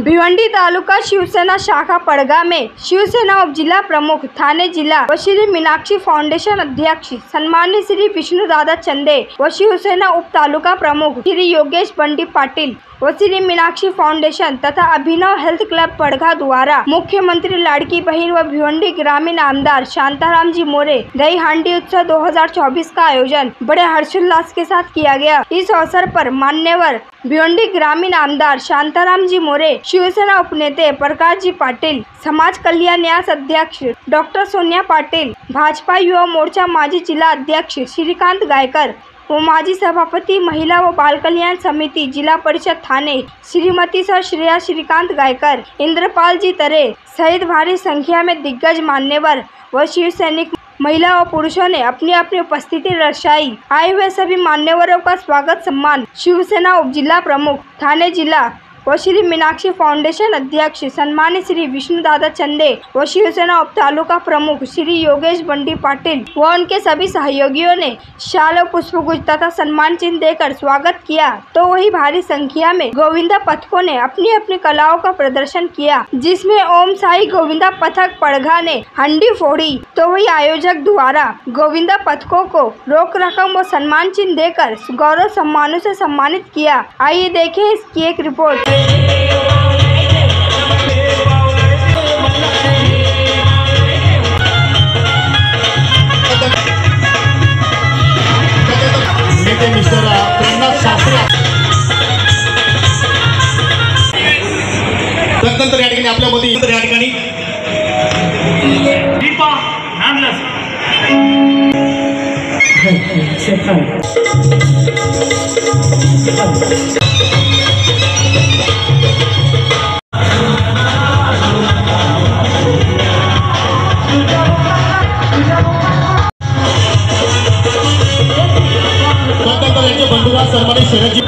भिवंडी तालुका शिवसेना शाखा पड़गा में शिवसेना उप जिला प्रमुख थाने जिला व श्री मीनाक्षी फाउंडेशन अध्यक्ष सन्मान्य श्री विष्णुदादा चंदे व शिवसेना उप तालुका प्रमुख श्री योगेश बंटी पाटिल व श्री मीनाक्षी फाउंडेशन तथा अभिनव हेल्थ क्लब पड़गा द्वारा मुख्यमंत्री लाड़की बहन व भिवंडी ग्रामीण आमदार शांताराम जी मोरे दही हांडी उत्सव 2024 का आयोजन बड़े हर्षोल्लास के साथ किया गया। इस अवसर पर मान्यवर भिवंडी ग्रामीण आमदार शांताराम जी मोरे, शिवसेना उपनेते प्रकाश जी पाटिल, समाज कल्याण न्यास अध्यक्ष डॉक्टर सोनिया पाटिल, भाजपा युवा मोर्चा माजी जिला अध्यक्ष श्रीकांत गायकर व माजी सभापति महिला व बाल कल्याण समिति जिला परिषद थाने श्रीमती सर श्रेया श्रीकांत गायकर, इंद्रपाल जी तरे सहित भारी संख्या में दिग्गज मान्यवर व शिव सैनिक महिला व पुरुषों ने अपनी अपनी उपस्थिति दर्शाई। आए हुए सभी मान्यवरों का स्वागत सम्मान शिवसेना उप जिला प्रमुख थाने जिला व श्री मीनाक्षी फाउंडेशन अध्यक्ष सन्मान्य श्री विष्णुदादा चंदे व शिवसेना उप तालुका प्रमुख श्री योगेश बंटी पाटिल व उनके सभी सहयोगियों ने शाल व पुष्पगुच्छ तथा सम्मान चिन्ह देकर स्वागत किया। तो वही भारी संख्या में गोविंदा पथकों ने अपनी अपनी कलाओं का प्रदर्शन किया, जिसमें ओम साई गोविंदा पथक पड़गा ने हंडी फोड़ी। तो वही आयोजक द्वारा गोविंदा पथकों को रोक रकम व सम्मान चिन्ह देकर गौरव सम्मानों से सम्मानित किया। आइए देखें इसकी एक रिपोर्ट। त्यानंतर या ठिकाणी आपल्यामध्ये या ठिकाणी दीपा नांदलस बंधुराज सन्मानित शरदजी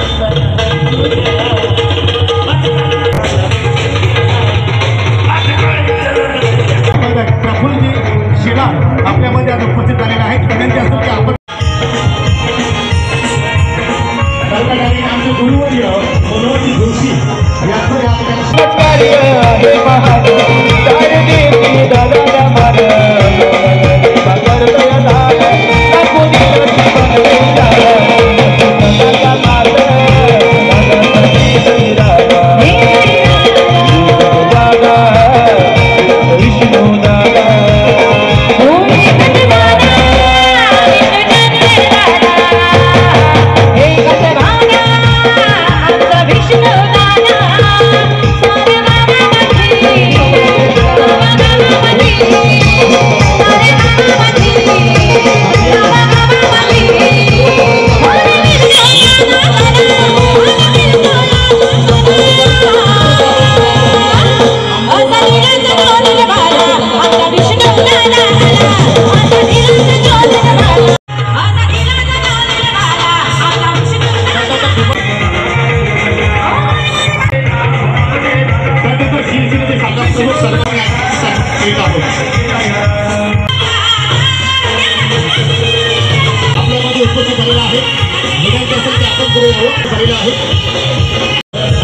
प्रफुल्लजी शिला आपल्यामध्ये आज उपस्थित झालेला आहे। विनंती असतो की आपण आमचे गुरुवर्य मनोहर जोशी यांचं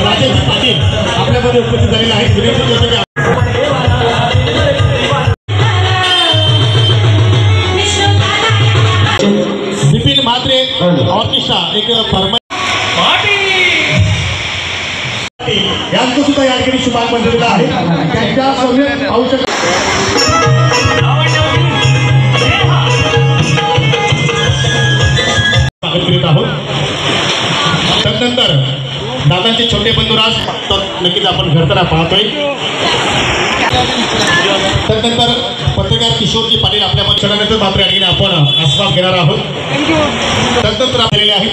राजेश पाटील आपल्यामध्ये उपस्थित झालेला आहे। विपिन म्हात्रे ऑर्केस्ट्रा एक यांचं सुद्धा या ठिकाणी शुभारंभ केलेला आहे। त्यांच्या समोर आवश्यक स्वागत करीत आहोत। त्यानंतर दादांचे छोटे बंधुराज नक्कीच आपण घडताना पाहतोय। त्यानंतर पत्रकार किशोरजी पाटील आपल्यामध्ये चढल्यानंतर मात्र या ठिकाणी आपण आस्वाद घेणार आहोत। त्यानंतर आलेले आहेत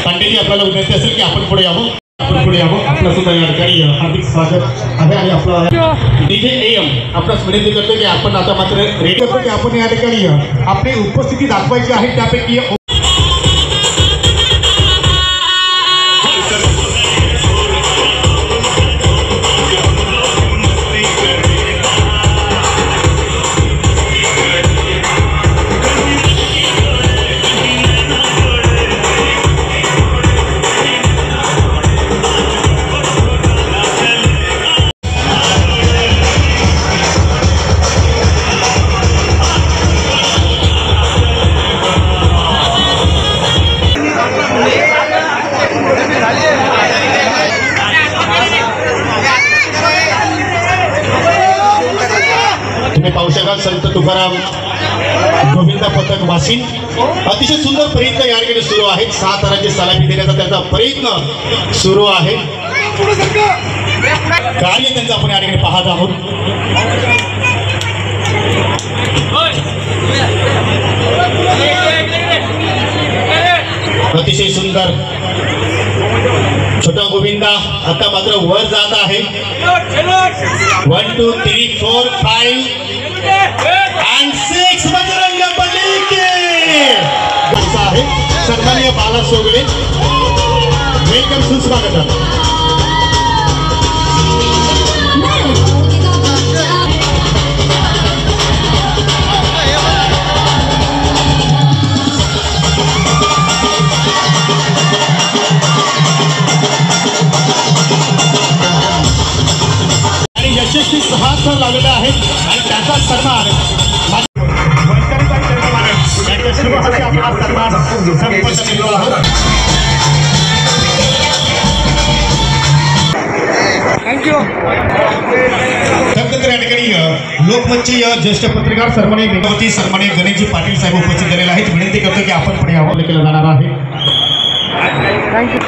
पांडेजी, आपल्याला विनंती असेल की आपण पुढे यावं, आपलं सुद्धा या ठिकाणी हार्दिक स्वागत आहे। आणि आपला डीजे एम आपणास विनंती करतो की आपण आता मात्र रेडी करतो की आपण या ठिकाणी आपली उपस्थिती दाखवायची आहे। त्यापैकी पथक वाशिम अतिशय सुंदर प्रयत्न या ठिकाणी सुरू आहेत. 6 तारांची सलामी देण्याचा त्यांचा प्रयत्न सुरू आहे. कार्य त्यांचं आपण या ठिकाणी पाहत आहोत. अतिशय सुंदर छोटा गोविंदा आता मात्र वर जात आहे. 1 2 3 4 5 and 6 बजरंग बली के आहे. सन्माननीय बाला सोगडे वेलकम सुस्वागत. यशस्वी 6 थर लावलेला आहे आणि त्याचा सन्मान थँक्यू. या ठिकाणी लोकमतचे ज्येष्ठ पत्रकार सन्माननीय मेघावती सन्माननीय गणेशजी पाटील साहेब उपस्थित झालेले आहेत. विनंती करतो की आपण पुढे यावं केलं जाणार आहे. थँक्यू.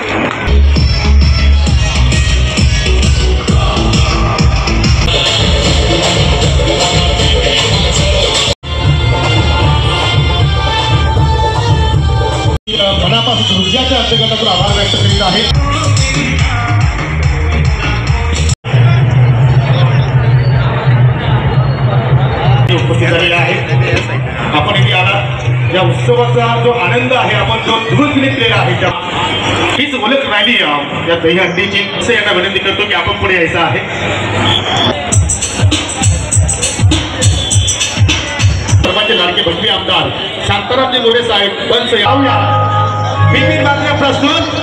मनापासून ऊर्जाच्या अंतर्गत आभार व्यक्त करीत आहे. उपस्थित झालेले आहेत. आपण इथे आला या उत्सवाचा जो आनंद आहे आपण जो ध्वज घेतलेला आहे हीच ओळख राहिली या दहीहंडीची. असं यांना विनंती करतो की आपण पुढे यायचं आहे. सर्वांचे लाडके भक्ती आमदार शांतारामजी लोढे साहेब पंच यावया बिपिन बातम्या प्रस्तुत.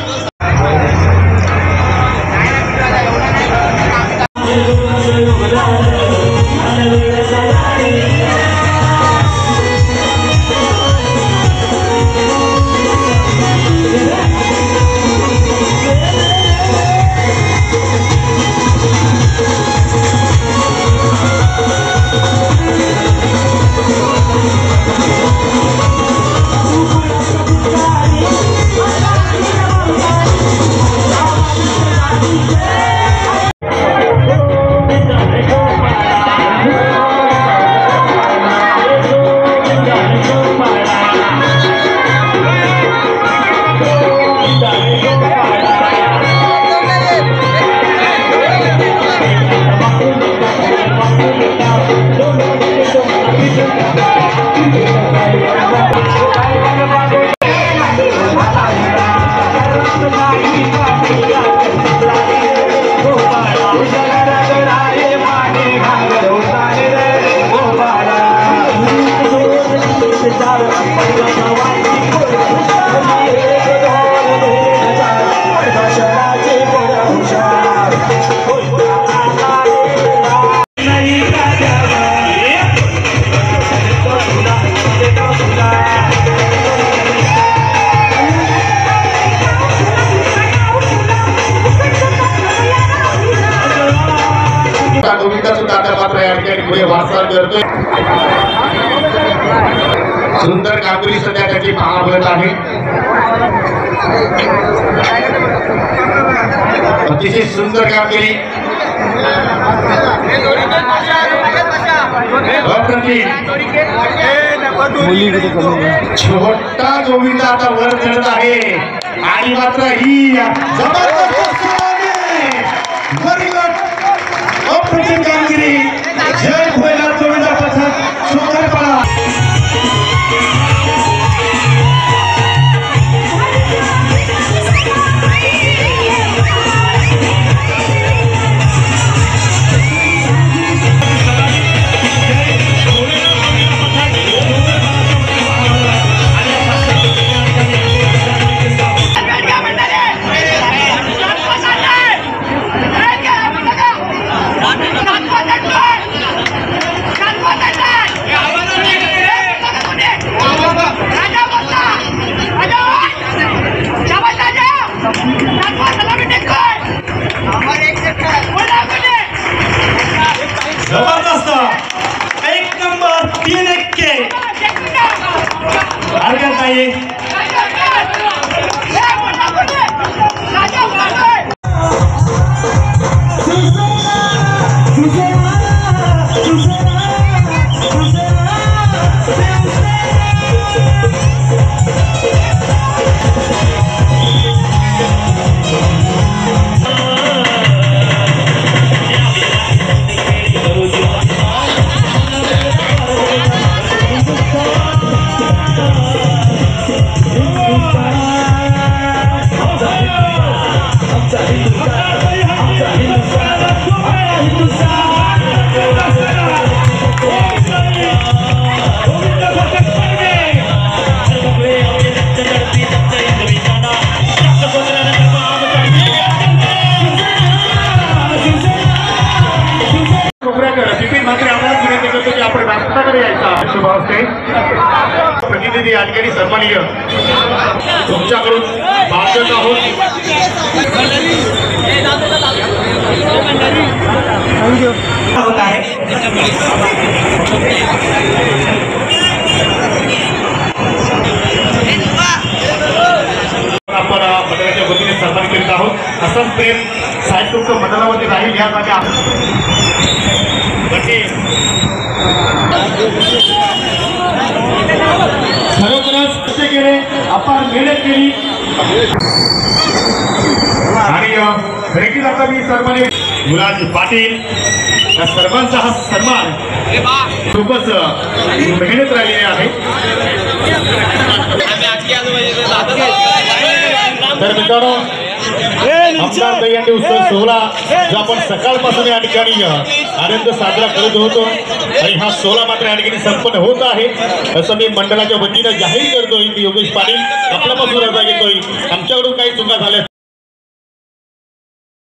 सुंदर कामगिरी सध्या त्याची पाहायला मिळत आहे. अतिशय सुंदर कामगिरी. छोटा गोविंदा आता वर चढत आहे आणि मात्र ही जबरदस्त अप्रतिम कामगिरी. जय भोलेनाथ गोविंदा पथक सुंदरपणा. आहे. प्रतिनिधी या ठिकाणी सन्माननीय तुमच्याकडून मार्गदर्शन आहोत. होत आहे आपण मंडळाच्या वतीने सन्मान करीत आहोत. असंच प्रेम साहेब तुमचं मंडळामध्ये राहील यासाठी खरोखरच केले आपण मेहनत केली आणि देखील आता मी सन्मानित मुलाजी पाटील या सर्वांचा हा सन्मान खूपच मेहनत राहिलेली आहे. तर मित्रांनो आमदार दहीहंडी उत्सव सोहळा जो आपण सकाळपासून या ठिकाणी आनंद साजरा करत होतो आणि हा सोहळा मात्र या ठिकाणी संपन्न होत आहे असं मी मंडळाच्या वतीनं जाहीर करतोय की योगेश पाटील आपल्यापासून रजा घेतोय. आमच्याकडून काही चुका झाल्या